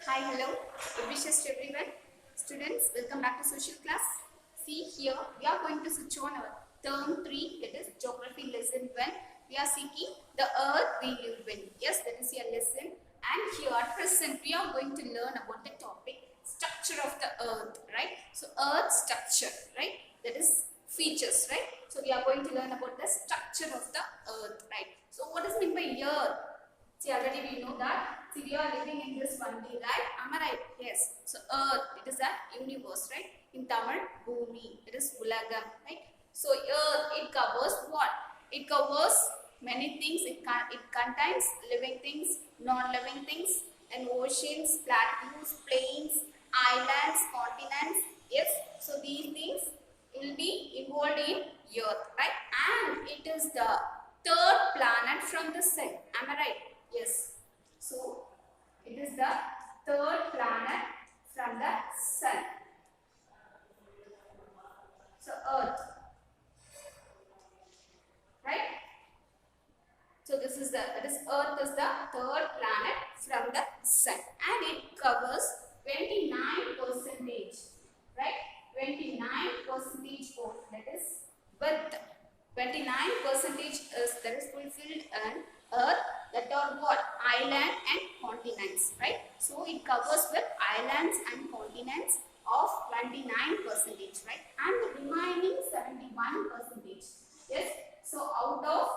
Hi, hello. Good wishes to everyone. Students, welcome back to social class. See here, we are going to switch on our term 3, that is geography lesson 1. We are seeking the earth we live in. Yes, that is your lesson. And here at present, we are going to learn about the topic structure of the earth, right? So, earth structure, right? That is features, right? So, we are going to learn about the structure of the earth, right? So, what is meant by earth? See, already we know that. See, we are living in this one day, right? Am I right? Yes. So, Earth, it is a universe, right? In Tamil, Bhumi, it is Ulagam, right? So, Earth, it covers what? It covers many things. It contains living things, non-living things, and oceans, plateaus, plains, islands, continents. Yes. So, these things will be involved in Earth, right? And it is the third planet from the sun. Am I right? Yes. So, it is the third planet from the sun. So, Earth. Right? So, this Earth is the third planet from the sun. And it covers 29 percentage. Right? 29 percentage of, that is width. 29 percentage is that is fulfilled on Earth, that are what? Island and continents, right? So it covers with islands and continents of 29 percentage, right? And the remaining 71 percentage. Yes. So out of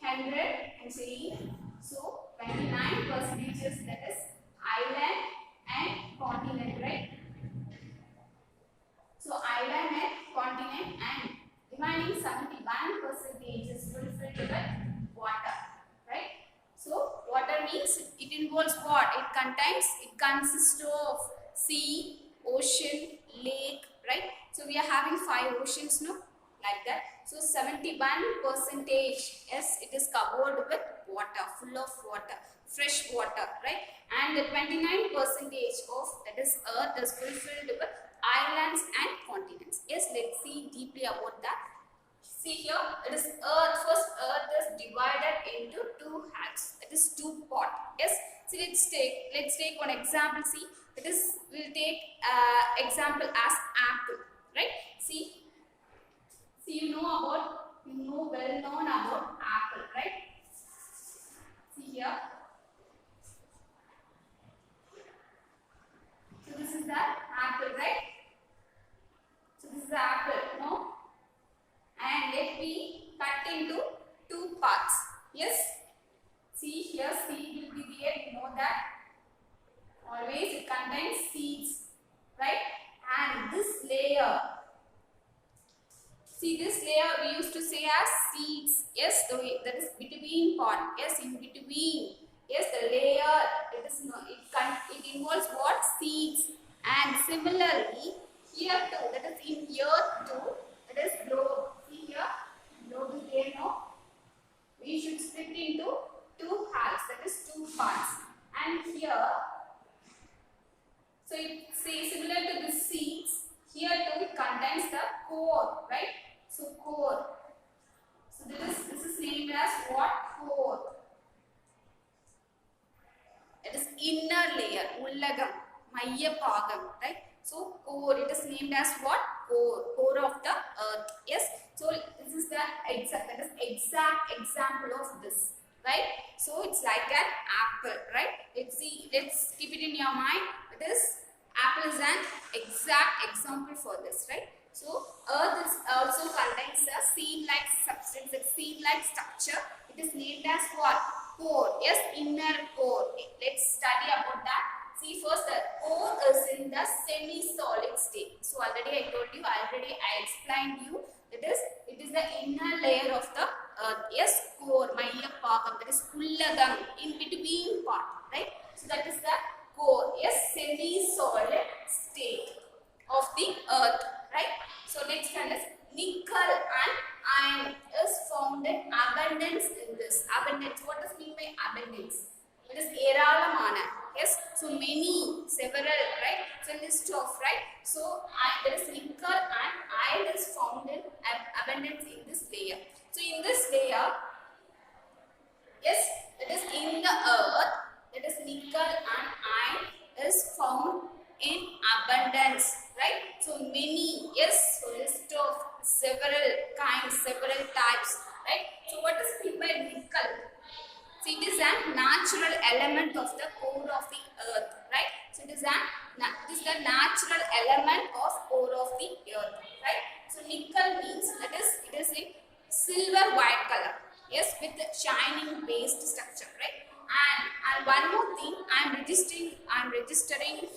100 and saying, so 29 percentages, that is island and continent, right? So island and continent, and remaining 71 percentage is fulfilled with water, right? So water means it involves what? It consists of sea, ocean, lake, right? So we are having 5 oceans, no? Like that. So 71 percentage, yes, it is covered with water, full of water, fresh water, right? And the 29 percentage of, that is earth, is fulfilled with islands and continents. Yes, let's see deeply about that. See here, it is earth. First, earth is divided into 2 halves. That is 2 part. Yes. So let's take one example. See, it is we'll take example as apple. Right. See, you know well known about apple. Right. See here. So this is the apple, right? So this is the apple, no? And let me cut into 2 parts. Yes? See here, seed will be there. You know that. Always it contains seeds, right? And this layer. See, this layer we used to say as seeds. Yes, that is between part. Yes, in between. Yes, the layer. It involves what? Seeds. And similarly, here too. That is in here too. That is globe. See here, globe is there, no? We should split into 2 halves. That is 2 parts. And here, so it say similar to the seeds. Here too, it contains the core, right? So core. So this is named as what? Core. It is inner layer, ullagam, mayyapagam, right? So core, it is named as what? Core of the earth. Yes. So this is the exact example of this, right? So it's like an apple, right? Let's keep it in your mind. This apple is an exact example for this, right? So earth is also contains a seed-like substance, a seed-like structure. It is named as what? Core. Yes, inner core. Let's study about that. See, first the core is in the semi-solid state. So already I told you, I explained you. It is the inner layer of the earth. Yes, core, mayyapagam, that is ullagam, in between part, right? So that is the core. Yes, semi-solid state of the earth, right? So next one is nickel and iron is found in abundance in this. Abundance. What does mean by abundance? It is eralamana. Yes. So many, several, right? So list of, right? So there is nickel and iron is found in abundance in this layer. So in this layer, yes, it is in the earth. That is nickel and iron is found in abundance, right? So many, yes, so list of several kinds, several types, right? So what is meant by nickel? So it is a natural element of the core of the earth, right? So it is the natural element of core of the earth, right? So nickel means that is it is in silver white color, yes, with the shining based structure, right? And one more thing I'm registering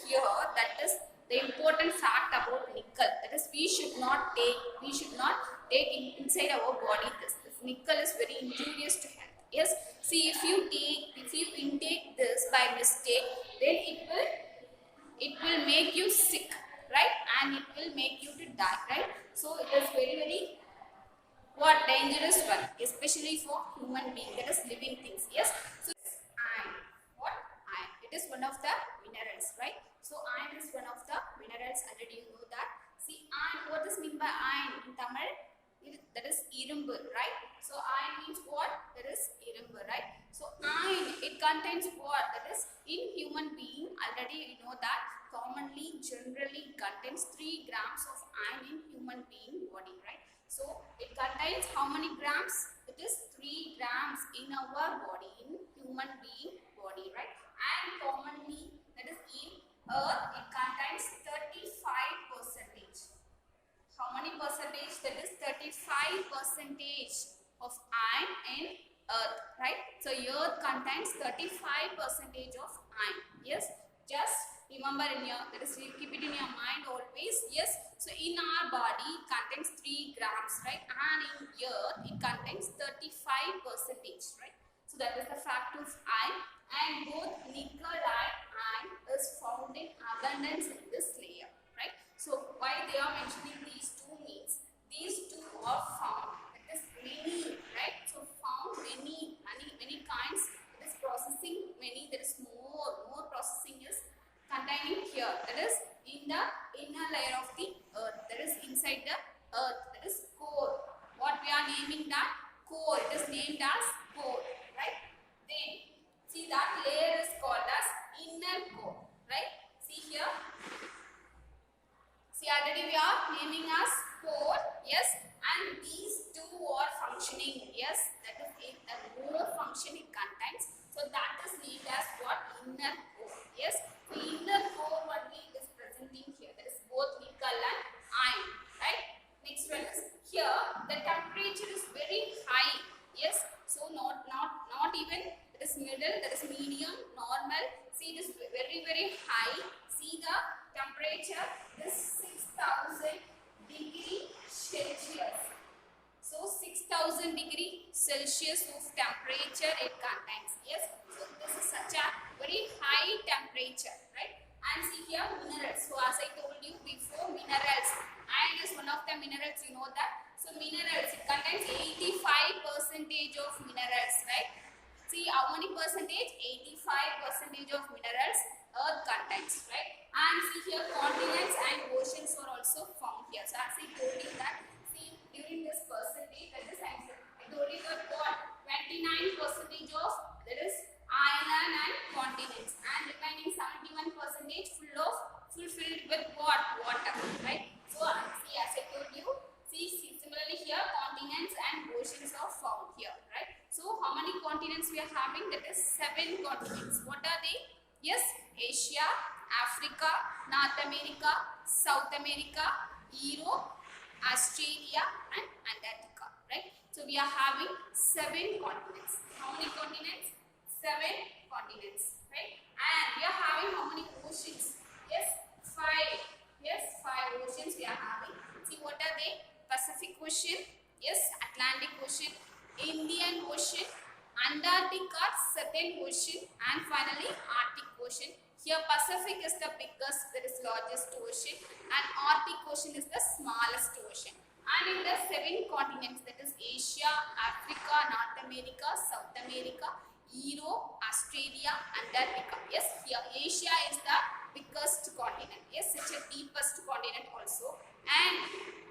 here, that is the important fact about nickel, that is we should not take inside our body. This nickel is very injurious to health. Yes, see, if you intake this by mistake, then it will make you sick, right? And it will make you to die, right? So it is very very what dangerous one, especially for human being, that is living things. Yes, so iron, what iron? It is one of the minerals, right? So iron is one of the minerals. Already you know that. See, iron. What does mean by iron in Tamil? That is irumbu, right? So iron means what? That is irumbu, right? So iron, it contains what? That is in human being. Already you know that commonly, generally contains 3 grams of iron in human being body, right? So it contains how many grams? It is 3 grams in our body, in human being body, right? And commonly, that is in earth, it contains 35 percentage. How many percentage? That is 35 percentage of iron in earth, right? So earth contains 35 percentage of iron. Yes, just remember in your, that is keep it in your mind always. Yes, so in our body it contains 3 grams, right? And in earth it contains 35 percentage, right? So that is the fact of iron. And both nickel and iron is found in abundance in this layer, right? So why they are mentioning these two means these two are found. It is many, right? So found many kinds. It is processing many. There is more processing is containing here. That is in the inner layer of the earth. That is inside the earth. That is core. What we are naming that core. It is named as core, right? Then see that layer is called as inner core, right? See here. See, already we are naming as core, yes, and these two are functioning, yes, that is a more function it contains. So that is named as what? Inner core, yes. So inner core only is presenting here. That is both nickel and iron, right? Next one is here the temperature is very high, yes. So not even that is middle, that is medium, normal. See, it is very very high. See the temperature is 6000 degree Celsius. So 6000 degree Celsius of temperature it contains. Yes. So this is such a very high temperature, right? And see here minerals. So as I told you before, minerals. Iron is one of the minerals. You know that. So minerals, it contains 85% of minerals, right? See how many percentage? 85% of minerals earth contains, right? And see here continents and oceans are also found here. So as I told you that, see during this percentage, that is I told you that what 29% of that is island and continents, and remaining 71% fulfilled with what? Water, right? So see as I told you, see similarly here continents and oceans are found here, right? So how many continents we are having? That is 7 continents. What are they? Yes, Asia, Africa, North America, South America, Europe, Australia and Antarctica, right? So we are having 7 continents. How many continents? 7 continents, right? And we are having how many oceans? Yes, 5. Yes, 5 oceans we are having. See what are they? Pacific Ocean, yes, Atlantic Ocean, Indian Ocean, Antarctica, Southern Ocean, and finally Arctic Ocean. Here Pacific is the biggest, that is largest ocean, and Arctic Ocean is the smallest ocean. And in the 7 continents, that is Asia, Africa, North America, South America, Europe, Australia, Antarctica. Yes, here Asia is the biggest continent. Yes, such a deepest continent also, and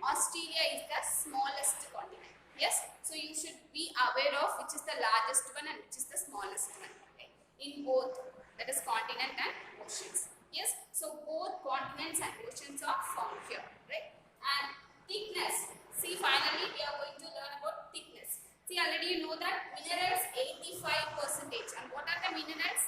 Australia is the smallest continent. Yes, so you should be aware of which is the largest one and which is the smallest one, okay, in both, that is continent and oceans. Yes. So both continents and oceans are found here, right? And thickness. See, finally we are going to learn about thickness. See, already you know that minerals 85%. And what are the minerals?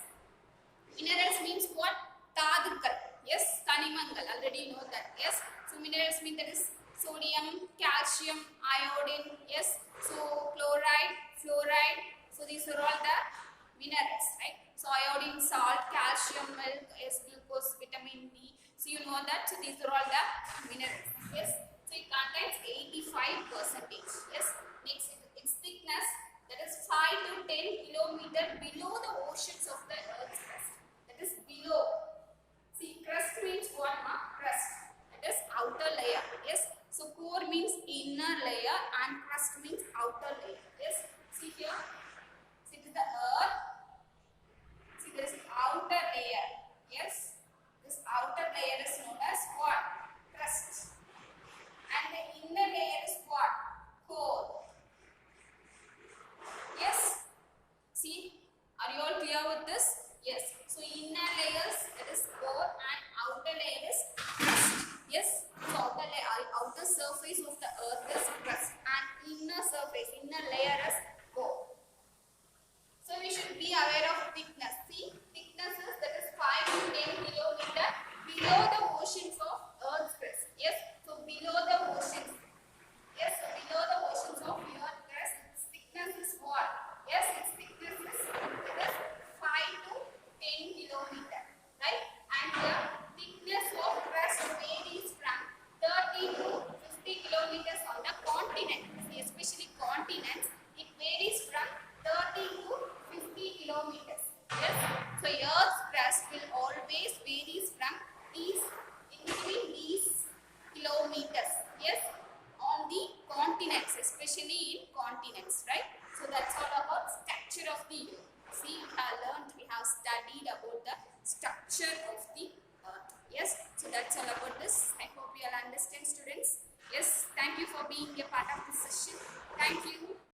Minerals means what? Tadukal. Yes, Kanimangal. Already you know that. Yes. So minerals mean that is sodium, calcium, iodine. Yes. So chloride, fluoride. So these are all the minerals, right? So iodine, salt, calcium, milk, yes, glucose, vitamin D. So you know that. So these are all the minerals. Yes. So it contains 85%. Yes. Next, its thickness, that is 5 to 10 kilometer below the oceans of the Earth's crust. That is below. See, crust means what? Crust. That is outer layer. Yes. So core means inner layer and crust means outer layer. Yes. See here. See, this is the Earth. See, there is outer layer. Yes. This outer layer is known as what? Crust. And the inner layer is what? Core. Yes. See, are you all clear with this? Yes. So inner layers, that is core, and outer layer is crust. Yes. So outer surface of the earth is crust, and inner surface, inner layer is core. So we should be aware of thickness. See, thickness is that is 5 to 10 kilometer below the oceans of Earth's crust. Yes. So below the oceans. Yes. So below the oceans of Earth's crust, its thickness is what? Yes. Its thickness is that is 5 to 10 kilometer. Right. And the thickness of crust varies from 30 to 50 kilometers on the continent. See, especially continents, it varies from 30 to 50 kilometers. Yes. So Earth's crust will always varies from these in between these kilometers. Yes. On the continents, especially in continents, right? So that's all about structure of the Earth. See, we have learned, we have studied about the structure of the Earth. Yes. So that's all about this. I hope you all understand, students. Yes. Thank you for being a part of this session. Thank you.